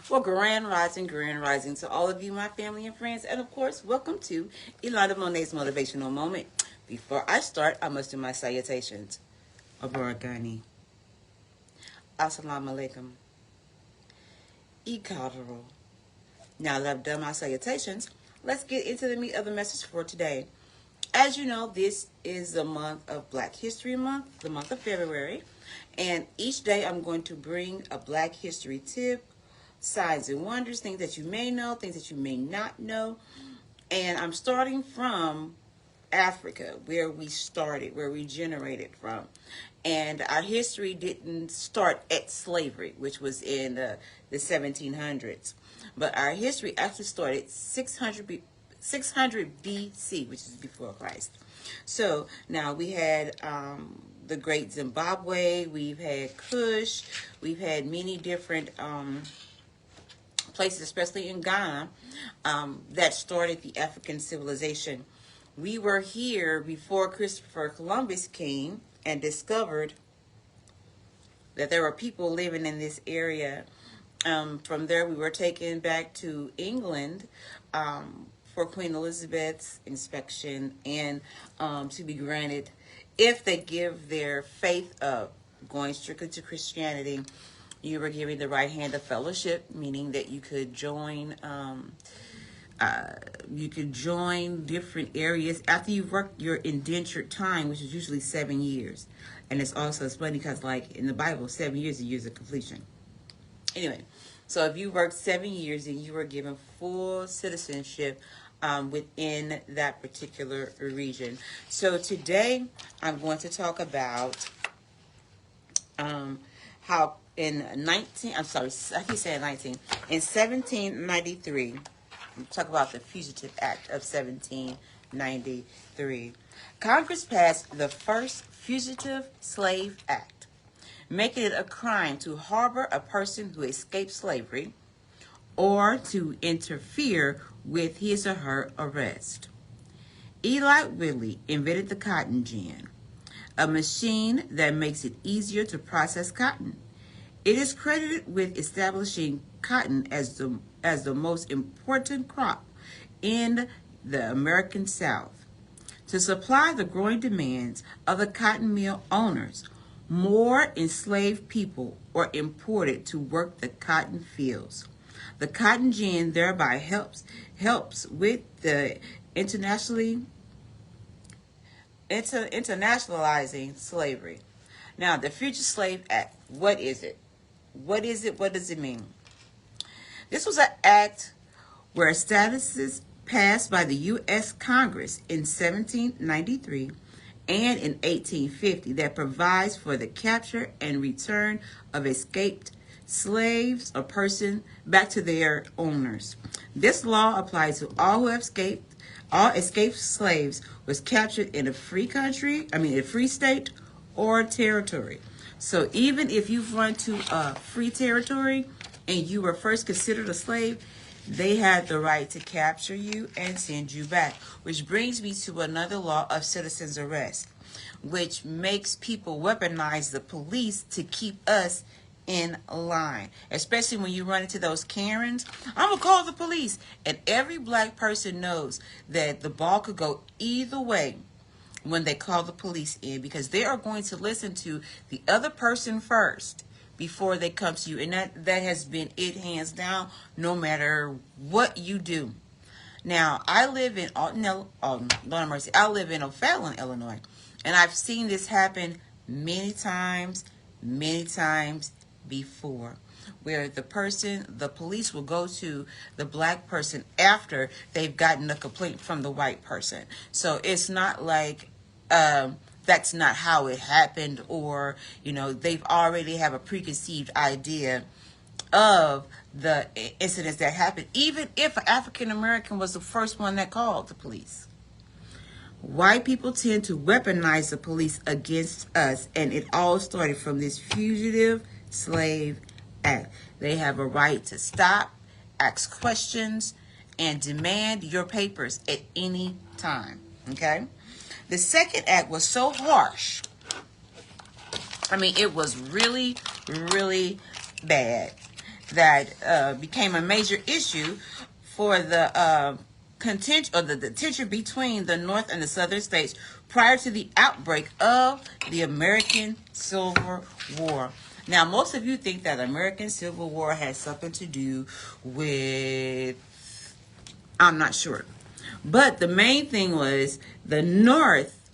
Well, grand rising to all of you, my family and friends, and of course, welcome to Ilana Monet's Motivational Moment. Before I start, I must do my salutations. Abarakani. Assalamu alaikum. Ikadaro. Now that I've done my salutations, let's get into the meat of the message for today. As you know, this is the month of Black History Month, the month of February, and each day I'm going to bring a Black History tip, signs and wonders, things that you may know, things that you may not know. And I'm starting from Africa, where we started, where we generated from. And our history didn't start at slavery, which was in the 1700s. But our history actually started 600 BC, which is before Christ. So now we had the Great Zimbabwe, we've had Kush, we've had many different places, especially in Ghana, that started the African civilization. We were here before Christopher Columbus came and discovered that there were people living in this area. From there, we were taken back to England for Queen Elizabeth's inspection and to be granted, if they give their faith up, going strictly to Christianity, you were given the right hand of fellowship, meaning that you could join different areas after you've worked your indentured time, which is usually 7 years. And it's funny because, like in the Bible, 7 years is a year of completion. Anyway, so if you worked 7 years, then you were given full citizenship within that particular region. So today I'm going to talk about how in 1793, talk about the Fugitive Act of 1793. Congress passed the first Fugitive Slave Act, making it a crime to harbor a person who escaped slavery or to interfere with his or her arrest. Eli Whitney invented the cotton gin, a machine that makes it easier to process cotton. It is credited with establishing cotton as the most important crop in the American South. To supply the growing demands of the cotton mill owners, more enslaved people were imported to work the cotton fields. The cotton gin thereby helps with the internationalizing slavery. Now, the Fugitive Slave Act, what is it? What is it? What does it mean? This was an act where statuses passed by the U.S. Congress in 1793 and in 1850 that provides for the capture and return of escaped slaves or person back to their owners. This law applies to all who have escaped slaves was captured in a free state or territory. So even if you've run to a free territory and you were first considered a slave, they had the right to capture you and send you back. Which brings me to another law of citizen's arrest, which makes people weaponize the police to keep us in line. Especially when you run into those Karens, I'm gonna call the police. And every black person knows that the ball could go either way when they call the police in, because they are going to listen to the other person first before they come to you. And that has been it, hands down, no matter what you do. Now, I live in Lord have mercy, I live in O'Fallon, Illinois, and I've seen this happen many times before, where the police will go to the black person after they've gotten a complaint from the white person. So it's not like that's not how it happened, or they've already have a preconceived idea of the incidents that happened, even if an African American was the first one that called the police. White people tend to weaponize the police against us, and it all started from this Fugitive Slave Act. They have a right to stop, ask questions, and demand your papers at any time. Okay? The second act was so harsh. I mean, it was really, really bad that became a major issue for the the tension between the North and the Southern states prior to the outbreak of the American Civil War. Now, most of you think that American Civil War has something to do with, I'm not sure. But the main thing was the North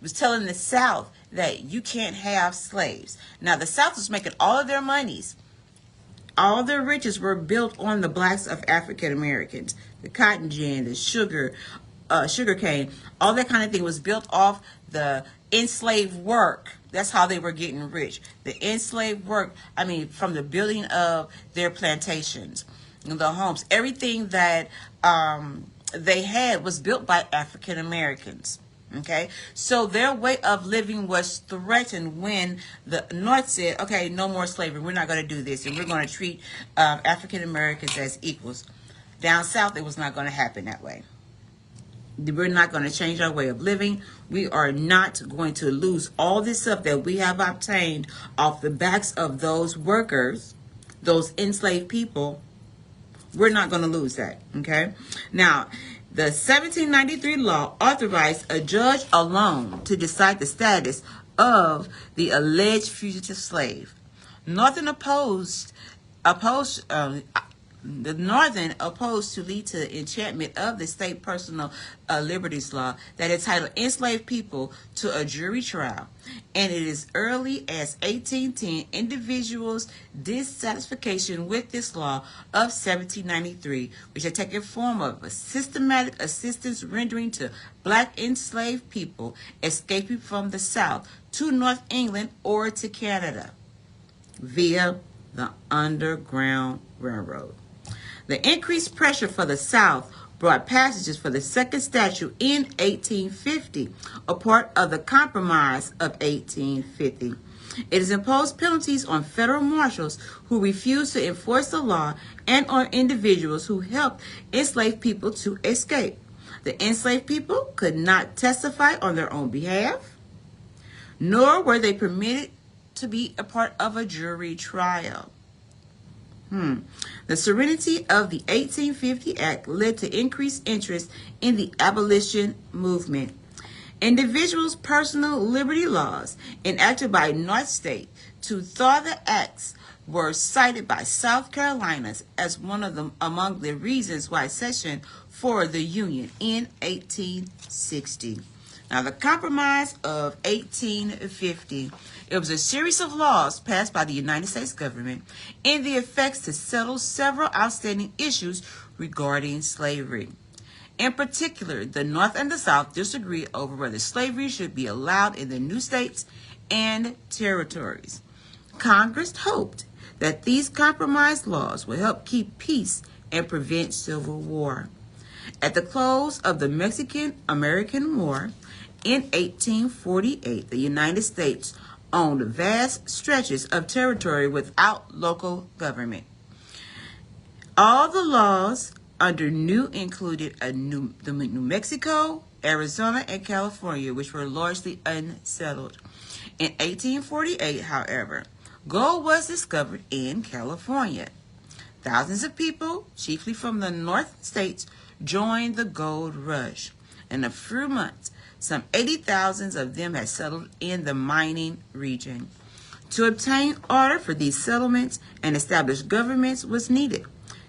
was telling the South that you can't have slaves. Now, the South was making all of their monies. All their riches were built on the blacks of African Americans. The cotton gin, the sugar cane, all that kind of thing was built off the enslaved work. That's how they were getting rich. The enslaved work, I mean, from the building of their plantations, the homes, everything that they had was built by African Americans. Okay, so their way of living was threatened when the North said, okay, no more slavery. We're not going to do this, and we're going to treat African Americans as equals. Down South, it was not going to happen that way. We're not going to change our way of living. We are not going to lose all this stuff that we have obtained off the backs of those workers, those enslaved people. We're not going to lose that, okay? Now, the 1793 law authorized a judge alone to decide the status of the alleged fugitive slave. The Northern opposed to lead to enchantment of the state personal liberties law that entitled enslaved people to a jury trial. And it is early as 1810, individuals' dissatisfaction with this law of 1793, which had taken form of a systematic assistance rendering to black enslaved people escaping from the South to North England or to Canada via the Underground Railroad. The increased pressure for the South brought passages for the second statute in 1850, a part of the Compromise of 1850. It has imposed penalties on federal marshals who refuse to enforce the law and on individuals who helped enslaved people to escape. The enslaved people could not testify on their own behalf, nor were they permitted to be a part of a jury trial. The serenity of the 1850 Act led to increased interest in the abolition movement. Individuals' personal liberty laws enacted by North State to thaw the acts were cited by South Carolina as one of them among the reasons why secession for the Union in 1860. Now, the Compromise of 1850. It was a series of laws passed by the United States government in the effects to settle several outstanding issues regarding slavery. In particular, the North and the South disagreed over whether slavery should be allowed in the new states and territories. Congress hoped that these compromise laws would help keep peace and prevent civil war. At the close of the Mexican-American War in 1848, the United States owned vast stretches of territory without local government. All the laws under New included New Mexico, Arizona, and California, which were largely unsettled. In 1848, however, gold was discovered in California. Thousands of people, chiefly from the North states, joined the gold rush. In a few months, some 80,000 of them had settled in the mining region. To obtain order for these settlements and establish governments was needed.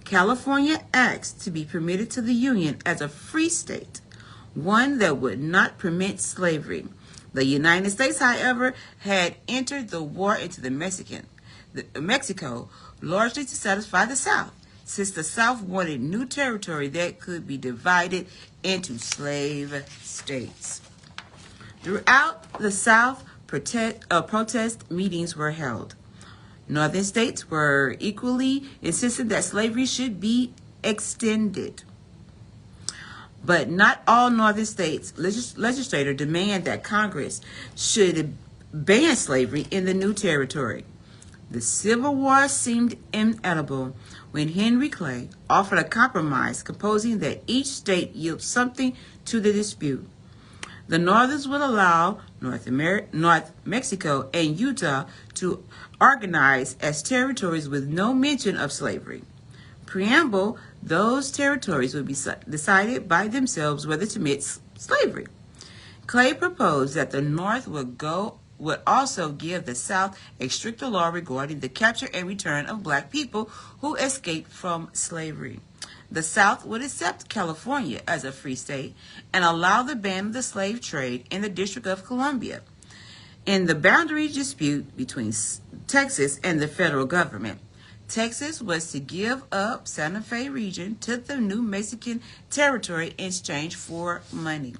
California asked to be permitted to the Union as a free state, one that would not permit slavery. The United States, however, had entered the war into Mexico largely to satisfy the South, since the South wanted new territory that could be divided into slave states. Throughout the South, protest meetings were held. Northern states were equally insistent that slavery should be extended. But not all Northern states legislators demand that Congress should ban slavery in the new territory. The Civil War seemed inevitable when Henry Clay offered a compromise, proposing that each state yield something to the dispute. The Northerners would allow North Mexico and Utah to organize as territories with no mention of slavery. Preamble, those territories would be decided by themselves whether to admit slavery. Clay proposed that the North would also give the South a stricter law regarding the capture and return of black people who escaped from slavery. The South would accept California as a free state and allow the ban of the slave trade in the District of Columbia. In the boundary dispute between Texas and the federal government, Texas was to give up Santa Fe region to the New Mexican territory in exchange for money.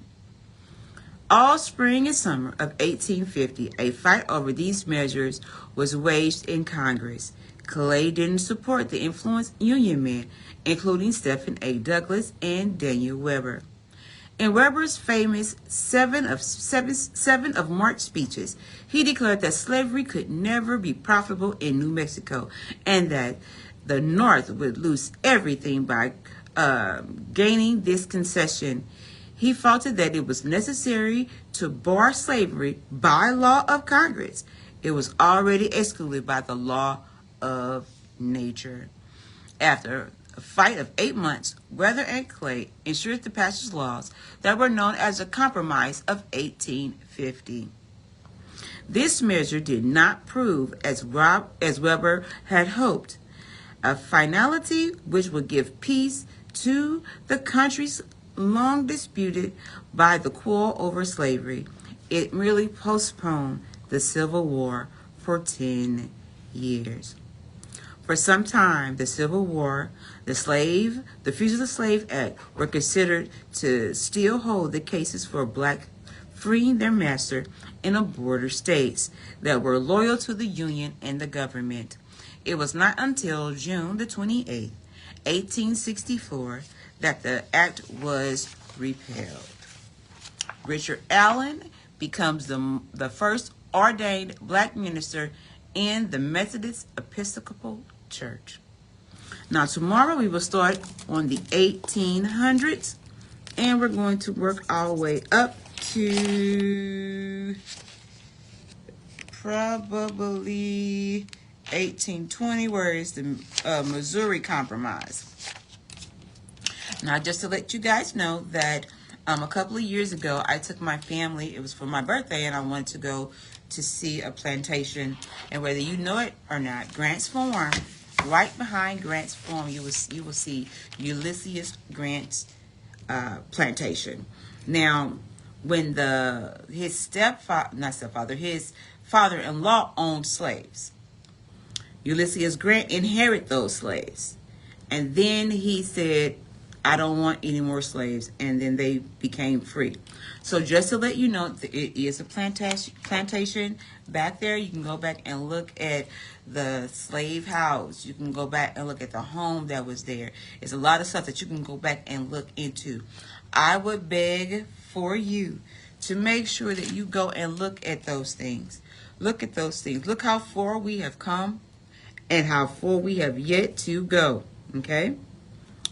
All spring and summer of 1850, a fight over these measures was waged in Congress. Clay didn't support the influenced Union men, including Stephen A. Douglas and Daniel Webber. In Webber's famous seven of March speeches, he declared that slavery could never be profitable in New Mexico and that the North would lose everything by gaining this concession. He felt that it was necessary to bar slavery by law of Congress. It was already excluded by the law of nature. After a fight of 8 months, Webber and Clay ensured the passage of laws that were known as the Compromise of 1850. This measure did not prove, as Webber had hoped, a finality which would give peace to the countries long disputed by the quarrel over slavery. It merely postponed the Civil War for 10 years. For some time, the Civil War, the Fugitive Slave Act were considered to still hold the cases for blacks freeing their master in the border states that were loyal to the Union and the government. It was not until June the 28th, 1864, that the act was repealed. Richard Allen becomes the first ordained black minister in the Methodist Episcopal Church. Now tomorrow we will start on the 1800s and we're going to work our way up to probably 1820, where is the Missouri Compromise. Now just to let you guys know that a couple of years ago I took my family, it was for my birthday, and I wanted to go to see a plantation. And whether you know it or not, Grant's Farm, right behind Grant's Farm, you will see Ulysses Grant's plantation. Now, when his father-in-law owned slaves, Ulysses Grant inherited those slaves, and then he said, I don't want any more slaves, and then they became free. So just to let you know, it is a plantation back there. You can go back and look at the slave house. You can go back and look at the home that was there. There's a lot of stuff that you can go back and look into. I would beg for you to make sure that you go and look at those things. Look at those things. Look how far we have come and how far we have yet to go. Okay?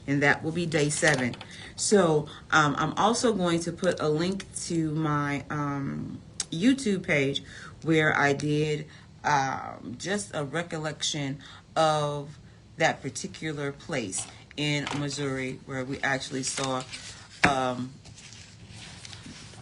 And that will be day 7. So I'm also going to put a link to my YouTube page where I did just a recollection of that particular place in Missouri where we actually saw, and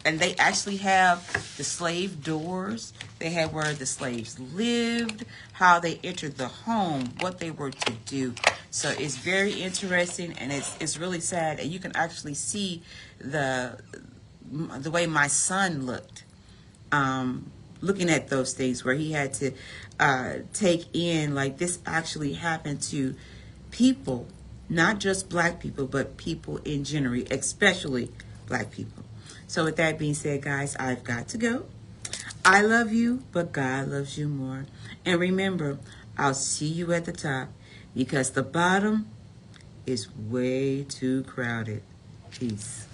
they actually have the slave doors. They had where the slaves lived, how they entered the home, what they were to do. So it's very interesting, and it's really sad. And you can actually see the way my son looked, looking at those things, where he had to take in, like, this actually happened to people, not just black people, but people in general, especially black people. So with that being said, guys, I've got to go. I love you, but God loves you more. And remember, I'll see you at the top, because the bottom is way too crowded. Peace.